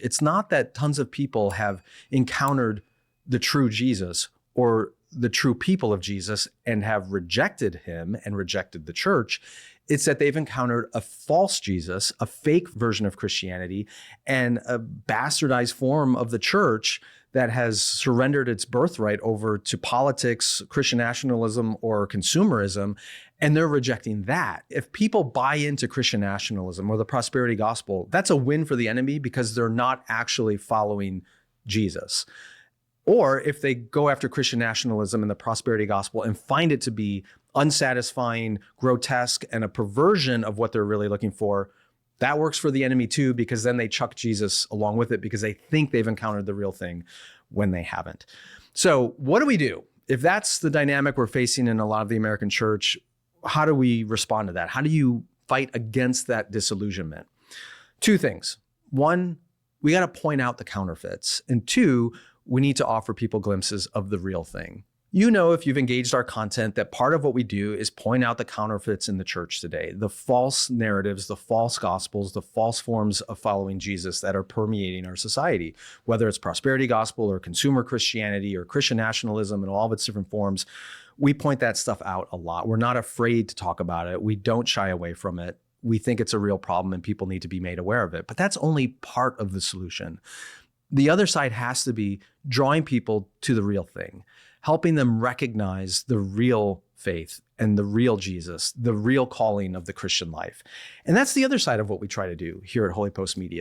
It's not that tons of people have encountered the true Jesus or the true people of Jesus and have rejected him and rejected the church. It's that they've encountered a false Jesus, a fake version of Christianity, and a bastardized form of the church that has surrendered its birthright over to politics, Christian nationalism, or consumerism, and they're rejecting that. If people buy into Christian nationalism or the prosperity gospel, that's a win for the enemy because they're not actually following Jesus. Or if they go after Christian nationalism and the prosperity gospel and find it to be unsatisfying, grotesque, and a perversion of what they're really looking for, that works for the enemy too, because then they chuck Jesus along with it because they think they've encountered the real thing when they haven't. So what do we do? If that's the dynamic we're facing in a lot of the American church, how do we respond to that? How do you fight against that disillusionment? Two things. One, we got to point out the counterfeits. And two, we need to offer people glimpses of the real thing. You know, if you've engaged our content, that part of what we do is point out the counterfeits in the church today, the false narratives, the false gospels, the false forms of following Jesus that are permeating our society, whether it's prosperity gospel or consumer Christianity or Christian nationalism and all of its different forms. We point that stuff out a lot. We're not afraid to talk about it. We don't shy away from it. We think it's a real problem and people need to be made aware of it. But that's only part of the solution. The other side has to be drawing people to the real thing, helping them recognize the real faith and the real Jesus, the real calling of the Christian life. And that's the other side of what we try to do here at Holy Post Media.